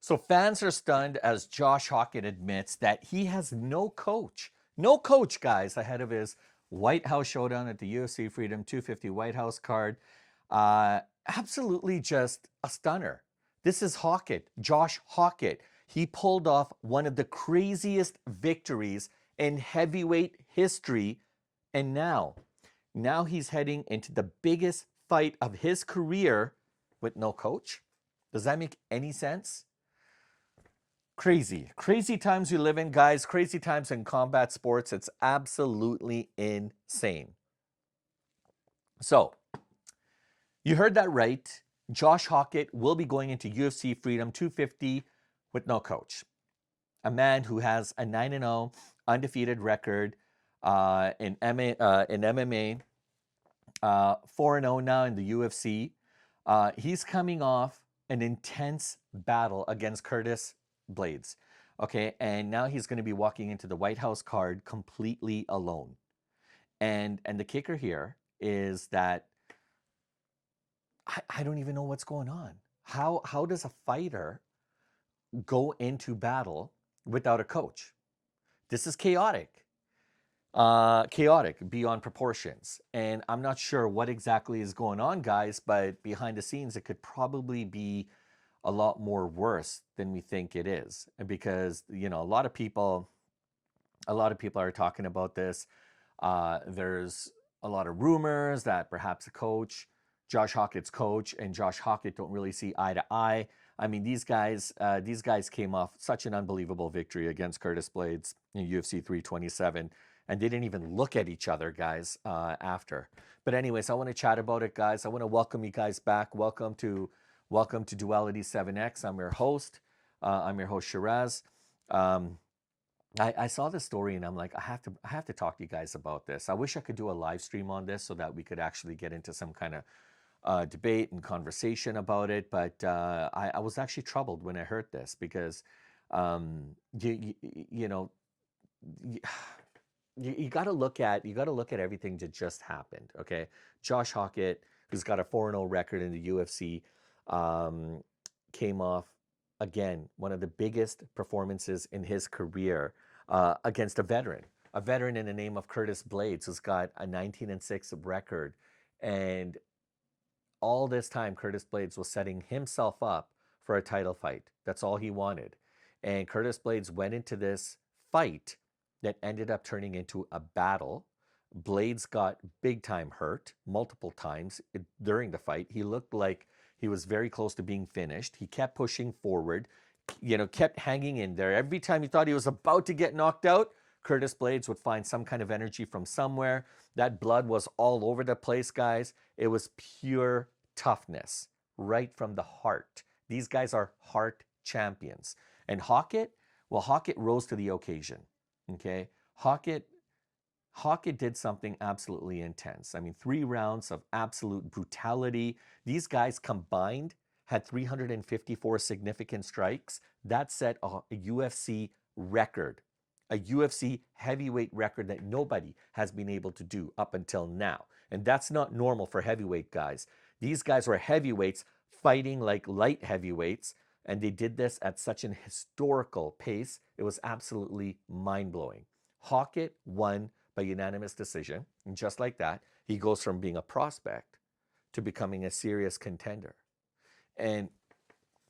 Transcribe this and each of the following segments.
So fans are stunned as Josh Hockett admits that he has no coach. No coach, guys, ahead of his White House showdown at the UFC Freedom 250 White House card. Absolutely just a stunner. This is Hockett, Josh Hockett. He pulled off one of the craziest victories in heavyweight history. And now he's heading into the biggest fight of his career with no coach. Does that make any sense? Crazy times we live in, guys. Crazy times in combat sports. It's absolutely insane. So, you heard that right. Josh Hockett will be going into UFC Freedom 250 with no coach. A man who has a 9-0 undefeated record in MMA, 4-0 now in the UFC. He's coming off an intense battle against Curtis Blaydes. Okay, and now he's going to be walking into the White House card completely alone. And the kicker here is that I don't even know what's going on. How does a fighter go into battle without a coach? This is chaotic. Chaotic beyond proportions. And I'm not sure what exactly is going on, guys, but behind the scenes, it could probably be a lot more worse than we think it is. Because, you know, a lot of people are talking about this. There's a lot of rumors that perhaps Josh Hockett's coach and Josh Hockett don't really see eye to eye. I mean, these guys came off such an unbelievable victory against Curtis Blaydes in UFC 327, and they didn't even look at each other, guys, after. But anyways, I want to chat about it, guys. I want to welcome you guys back. Welcome to Duality 7X. I'm your host. Shiraz. I saw this story and I'm like, I have to talk to you guys about this. I wish I could do a live stream on this so that we could actually get into some kind of debate and conversation about it. But I was actually troubled when I heard this because you know you got to look at everything that just happened. Okay, Josh Hockett, who's got a 4-0 record in the UFC, came off again one of the biggest performances in his career against a veteran in the name of Curtis Blaydes, who's got a 19-6 record. And all this time, Curtis Blaydes was setting himself up for a title fight. That's all he wanted. And Curtis Blaydes went into this fight that ended up turning into a battle. Blaydes got big time hurt multiple times during the fight. He looked like he was very close to being finished. He kept pushing forward, kept hanging in there. Every time he thought he was about to get knocked out, Curtis Blaydes would find some kind of energy from somewhere. That blood was all over the place, guys. It was pure toughness, right from the heart. These guys are heart champions. And Hockett rose to the occasion. Okay, Hockett did something absolutely intense. I mean, 3 rounds of absolute brutality. These guys combined had 354 significant strikes. That set a UFC record, a UFC heavyweight record that nobody has been able to do up until now. And that's not normal for heavyweight guys. These guys were heavyweights fighting like light heavyweights, and they did this at such an historical pace. It was absolutely mind-blowing. Hockett won by unanimous decision. And just like that, he goes from being a prospect to becoming a serious contender. And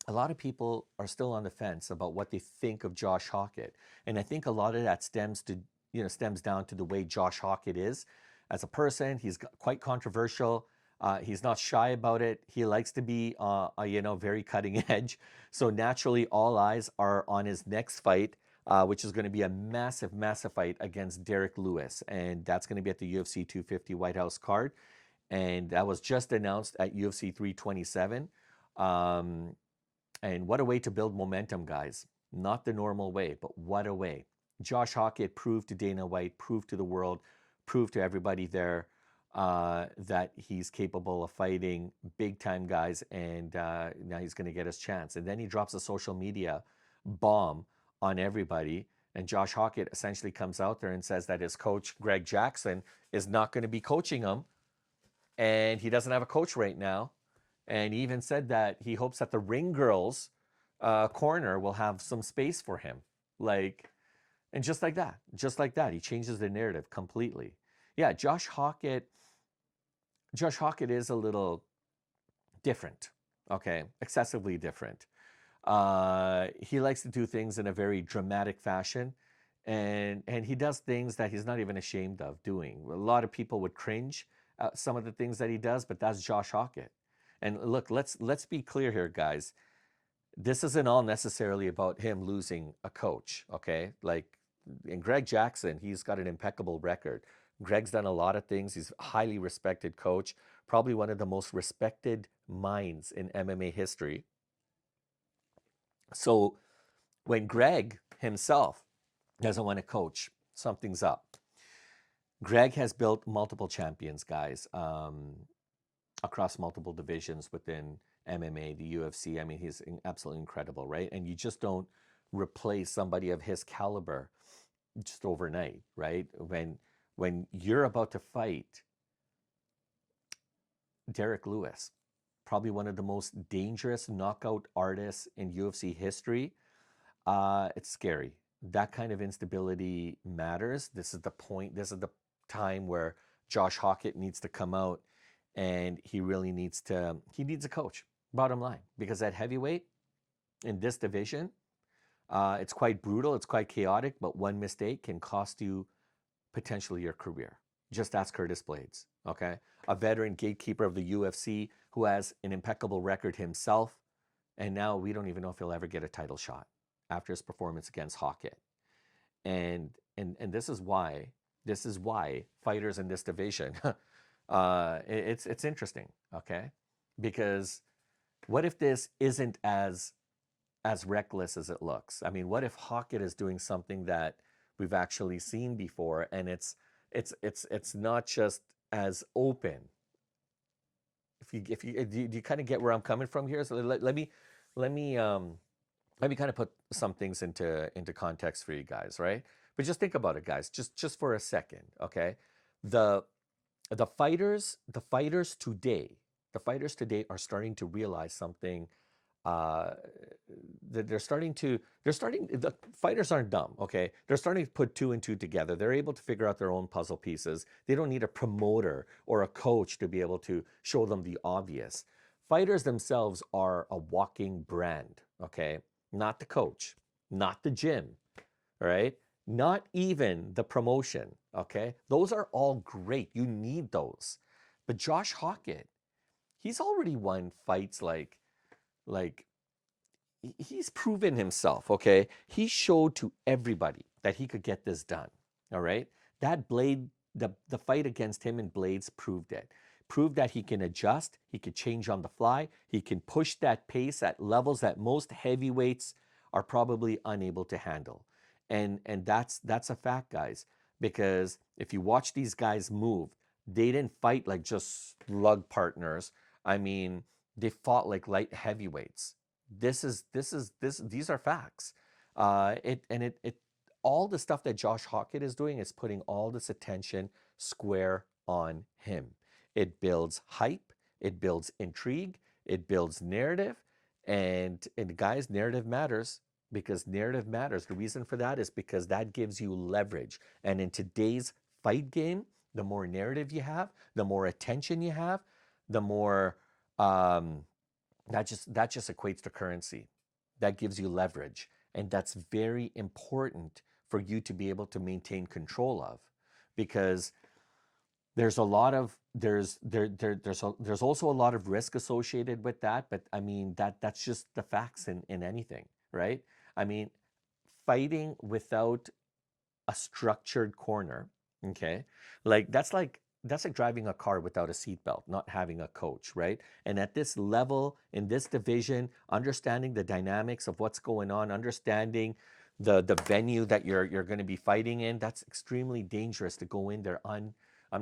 a lot of people are still on the fence about what they think of Josh Hockett. And I think a lot of that stems down to the way Josh Hockett is as a person. He's quite controversial. He's not shy about it. He likes to be, very cutting edge. So naturally, all eyes are on his next fight, which is going to be a massive fight against Derrick Lewis. And that's going to be at the UFC 250 White House card. And that was just announced at UFC 327. And what a way to build momentum, guys. Not the normal way, but what a way. Josh Hockett proved to Dana White, proved to the world, proved to everybody there that he's capable of fighting big-time guys, and now he's going to get his chance. And then he drops a social media bomb on everybody, and Josh Hockett essentially comes out there and says that his coach, Greg Jackson, is not going to be coaching him, and he doesn't have a coach right now. And he even said that he hopes that the ring girls corner will have some space for him. Like, and just like that, he changes the narrative completely. Yeah, Josh Hockett is a little different, okay, excessively different. He likes to do things in a very dramatic fashion, and he does things that he's not even ashamed of doing. A lot of people would cringe at some of the things that he does, but that's Josh Hockett. And look, let's be clear here, guys. This isn't all necessarily about him losing a coach, okay? Like in Greg Jackson, he's got an impeccable record. Greg's done a lot of things. He's a highly respected coach, probably one of the most respected minds in MMA history. So when Greg himself doesn't want to coach, something's up. Greg has built multiple champions, guys, across multiple divisions within MMA, the UFC. I mean, he's absolutely incredible, right? And you just don't replace somebody of his caliber just overnight, right? When you're about to fight Derrick Lewis, probably one of the most dangerous knockout artists in UFC history, it's scary. That kind of instability matters. This is the point. This is the time where Josh Hockett needs to come out, and he really needs to. He needs a coach. Bottom line, because at heavyweight in this division, it's quite brutal. It's quite chaotic. But one mistake can cost you potentially your career. Just ask Curtis Blaydes. Okay, a veteran gatekeeper of the UFC who has an impeccable record himself, and now we don't even know if he'll ever get a title shot after his performance against Hockett. And this is why fighters in this division, it's interesting, okay? Because what if this isn't as reckless as it looks? I mean, what if Hockett is doing something that we've actually seen before, and it's not just as open? If you do you kind of get where I'm coming from here? So let me let me kind of put some things into context for you guys, right? But just think about it, guys, just for a second, okay? The the fighters today are starting to realize something. Uh, that the fighters aren't dumb, okay? They're starting to put two and two together. They're able to figure out their own puzzle pieces. They don't need a promoter or a coach to be able to show them the obvious. Fighters themselves are a walking brand, okay? Not the coach, not the gym, right? Not even the promotion, okay? Those are all great. You need those. But Josh Hockett, he's already won fights like he's proven himself, okay? He showed to everybody that he could get this done, all right? That the fight against him and Blaydes proved it. Proved that he can adjust, he could change on the fly, he can push that pace at levels that most heavyweights are probably unable to handle. And that's a fact, guys, because if you watch these guys move, they didn't fight like just slug partners. I mean, they fought like light heavyweights. These are facts. It all the stuff that Josh Hockett is doing is putting all this attention square on him. It builds hype, it builds intrigue, it builds narrative, and guys, narrative matters because narrative matters. The reason for that is because that gives you leverage. And in today's fight game, the more narrative you have, the more attention you have, the more that just equates to currency. That gives you leverage, and that's very important for you to be able to maintain control of, because there's a lot of there's also a lot of risk associated with that. But I mean that's just the facts in anything, right? I mean, fighting without a structured corner, okay? That's like driving a car without a seatbelt, not having a coach, right? And at this level, in this division, understanding the dynamics of what's going on, understanding the venue that you're going to be fighting in, that's extremely dangerous to go in there I'm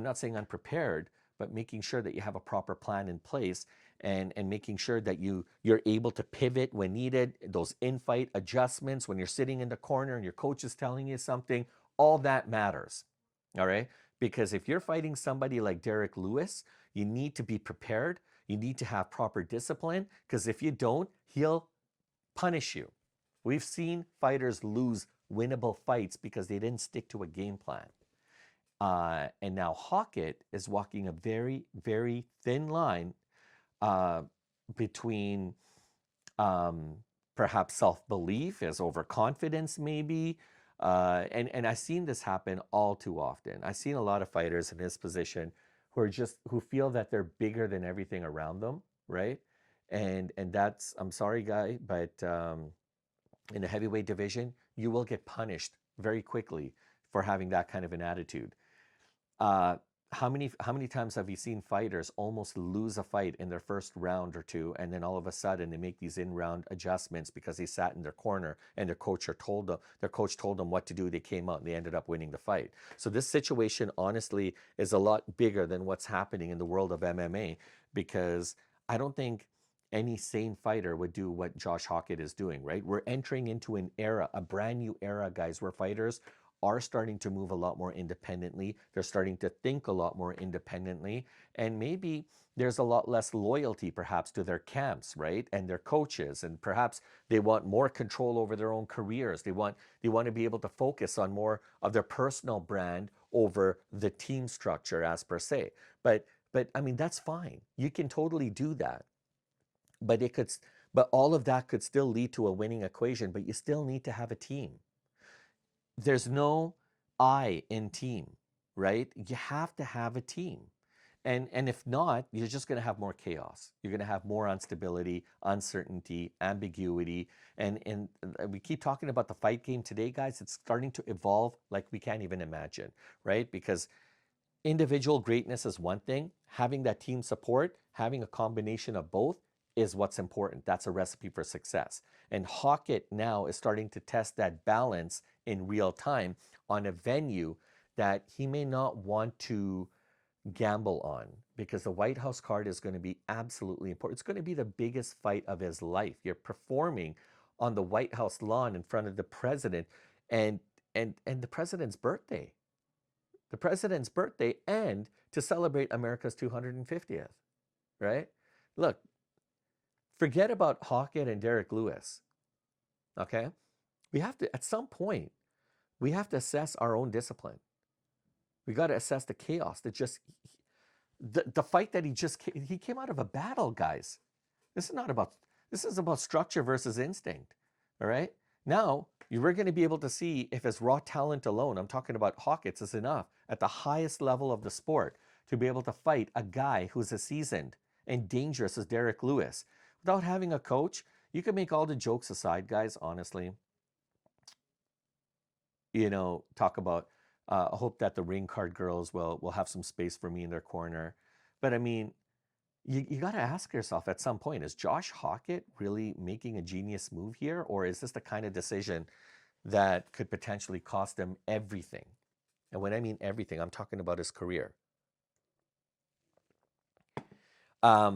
not saying unprepared, but making sure that you have a proper plan in place, and making sure that you're able to pivot when needed, those in-fight adjustments when you're sitting in the corner and your coach is telling you something, all that matters. All right? Because if you're fighting somebody like Derrick Lewis, you need to be prepared. You need to have proper discipline, because if you don't, he'll punish you. We've seen fighters lose winnable fights because they didn't stick to a game plan. And now Hockett is walking a very, very thin line uh, between um, perhaps self-belief, as overconfidence maybe. And I've seen this happen all too often. I've seen a lot of fighters in his position who feel that they're bigger than everything around them, right? And that's, I'm sorry, guy, but in the heavyweight division, you will get punished very quickly for having that kind of an attitude. Uh, how many times have you seen fighters almost lose a fight in their first round or two, and then all of a sudden they make these in-round adjustments because they sat in their corner and their coach told them what to do. They came out and they ended up winning the fight. So this situation honestly is a lot bigger than what's happening in the world of MMA, because I don't think any sane fighter would do what Josh Hockett is doing, right? We're entering into an era, a brand new era, guys, where fighters are starting to move a lot more independently. They're starting to think a lot more independently. And maybe there's a lot less loyalty perhaps to their camps, right? And their coaches. And perhaps they want more control over their own careers. They want to be able to focus on more of their personal brand over the team structure as per se. But I mean, that's fine. You can totally do that. But but all of that could still lead to a winning equation, but you still need to have a team. There's no I in team, right? You have to have a team. And if not, you're just going to have more chaos. You're going to have more instability, uncertainty, ambiguity. And we keep talking about the fight game today, guys. It's starting to evolve like we can't even imagine, right? Because individual greatness is one thing. Having that team support, having a combination of both is what's important. That's a recipe for success. And Hockett now is starting to test that balance in real time on a venue that he may not want to gamble on, because the White House card is going to be absolutely important. It's going to be the biggest fight of his life. You're performing on the White House lawn in front of the president, and the president's birthday. The president's birthday, and to celebrate America's 250th, right? Look, forget about Hockett and Derrick Lewis, okay? We have to, at some point, we have to assess our own discipline. We got to assess the chaos that just, the fight that he came out of a battle, guys. This is about structure versus instinct, all right? Now, we're going to be able to see if his raw talent alone, I'm talking about Hawkins, is enough at the highest level of the sport to be able to fight a guy who's as seasoned and dangerous as Derrick Lewis. Without having a coach, you can make all the jokes aside, guys, honestly. Talk about, I hope that the ring card girls will have some space for me in their corner. But I mean, you got to ask yourself at some point, is Josh Hockett really making a genius move here? Or is this the kind of decision that could potentially cost him everything? And when I mean everything, I'm talking about his career. I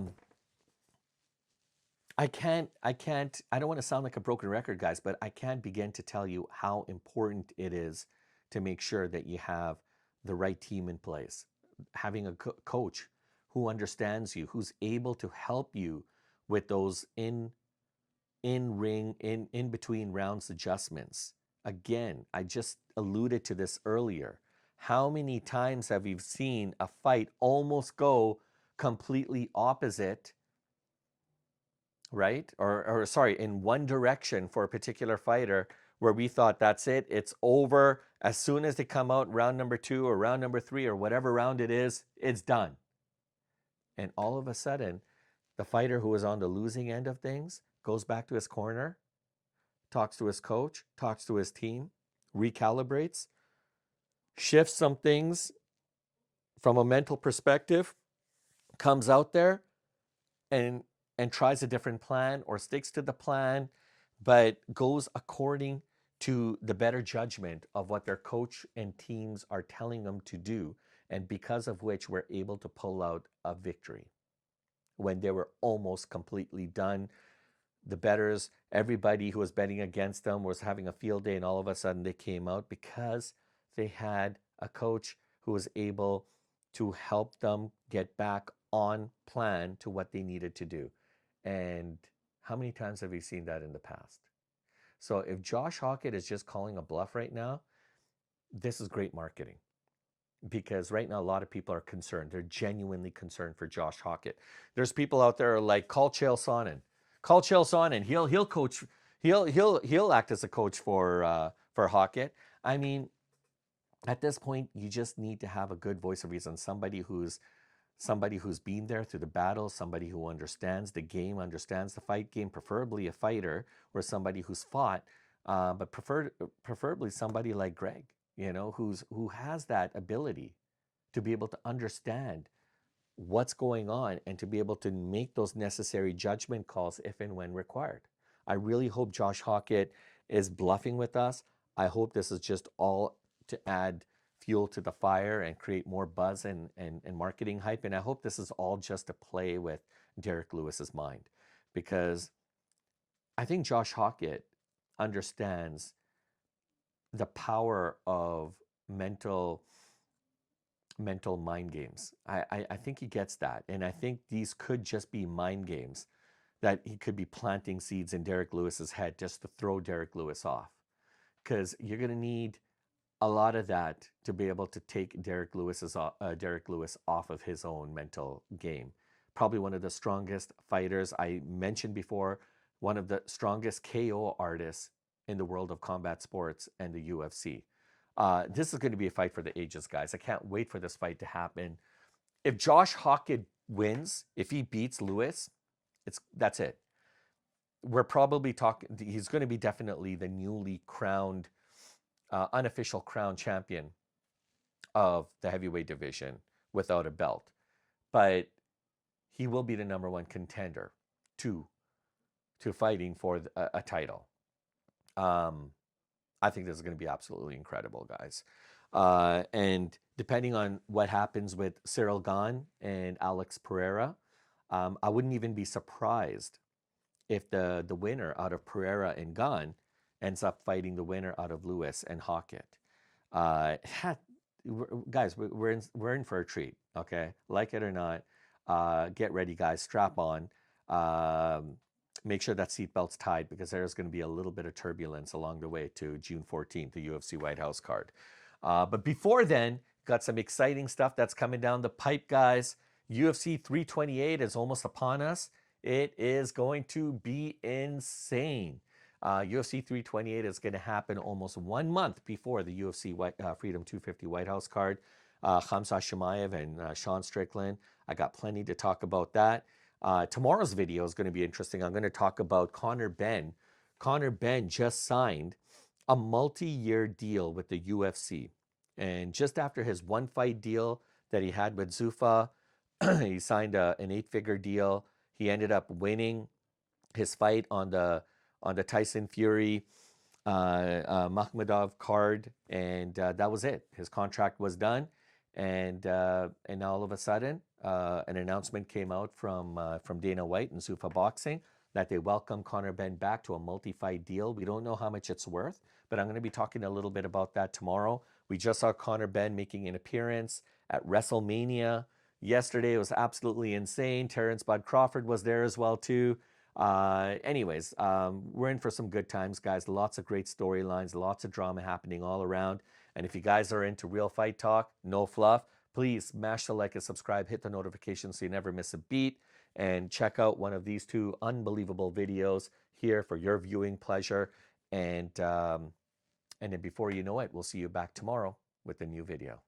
don't want to sound like a broken record, guys, but I can't begin to tell you how important it is to make sure that you have the right team in place. Having a coach who understands you, who's able to help you with those in between rounds adjustments. Again, I just alluded to this earlier. How many times have you seen a fight almost go completely opposite, right? Or sorry, in one direction for a particular fighter, where we thought that's it, it's over. As soon as they come out round number 2 or round number 3 or whatever round it is, it's done. And all of a sudden, the fighter who was on the losing end of things goes back to his corner, talks to his coach, talks to his team, recalibrates, shifts some things from a mental perspective, comes out there and tries a different plan, or sticks to the plan, but goes according to the better judgment of what their coach and teams are telling them to do, and because of which we're able to pull out a victory when they were almost completely done. The bettors, everybody who was betting against them was having a field day, and all of a sudden they came out because they had a coach who was able to help them get back on plan to what they needed to do. And How many times have we seen that in the past? So if Josh Hockett is just calling a bluff right now, this is great marketing, because right now a lot of people are concerned. They're genuinely concerned for Josh Hockett. There's people out there like, call Chael Sonnen. Call Chael Sonnen. He'll coach. He'll act as a coach for Hockett. I mean, at this point, you just need to have a good voice of reason. Somebody who's been there through the battle, somebody who understands the game, understands the fight game, preferably a fighter, or somebody who's fought, but preferably somebody like Greg, who has that ability to be able to understand what's going on and to be able to make those necessary judgment calls if and when required. I really hope Josh Hockett is bluffing with us. I hope this is just all to add fuel to the fire and create more buzz and marketing hype. And I hope this is all just to play with Derrick Lewis's mind, because I think Josh Hockett understands the power of mental mind games. I think he gets that. And I think these could just be mind games that he could be planting seeds in Derrick Lewis's head just to throw Derrick Lewis off. Because you're going to need a lot of that to be able to take Derrick Lewis off of his own mental game. Probably one of the strongest fighters. I mentioned before, one of the strongest KO artists in the world of combat sports and the UFC. This is going to be a fight for the ages, guys. I can't wait for this fight to happen. If Josh Hockett wins, if he beats Lewis, that's it. We're probably talking, he's going to be definitely the newly crowned, unofficial crown champion of the heavyweight division without a belt. But he will be the number one contender to fighting for a title. I think this is going to be absolutely incredible, guys. And depending on what happens with Cyril Gane and Alex Pereira, I wouldn't even be surprised if the winner out of Pereira and Gane ends up fighting the winner out of Lewis and Hockett. Guys, we're in for a treat, okay? Like it or not, get ready, guys. Strap on. Make sure that seatbelt's tied, because there's going to be a little bit of turbulence along the way to June 14th, the UFC White House card. But before then, got some exciting stuff that's coming down the pipe, guys. UFC 328 is almost upon us. It is going to be insane. UFC 328 is going to happen almost 1 month before the UFC Freedom 250 White House card. Khamzat Chimaev and Sean Strickland. I got plenty to talk about that. Tomorrow's video is going to be interesting. I'm going to talk about Conor Benn. Conor Benn just signed a multi-year deal with the UFC. And just after his one-fight deal that he had with Zuffa, he signed an 8-figure deal. He ended up winning his fight on the Tyson Fury Makhmudov card, and that was it. His contract was done, and now all of a sudden, an announcement came out from Dana White and Zuffa Boxing that they welcome Conor Benn back to a multi-fight deal. We don't know how much it's worth, but I'm going to be talking a little bit about that tomorrow. We just saw Conor Benn making an appearance at WrestleMania yesterday. It was absolutely insane. Terrence Bud Crawford was there as well too. Anyways, we're in for some good times, guys. Lots of great storylines, lots of drama happening all around. And if you guys are into real fight talk, no fluff, please smash the like and subscribe, hit the notification so you never miss a beat, and check out one of these two unbelievable videos here for your viewing pleasure. And then before you know it, we'll see you back tomorrow with a new video.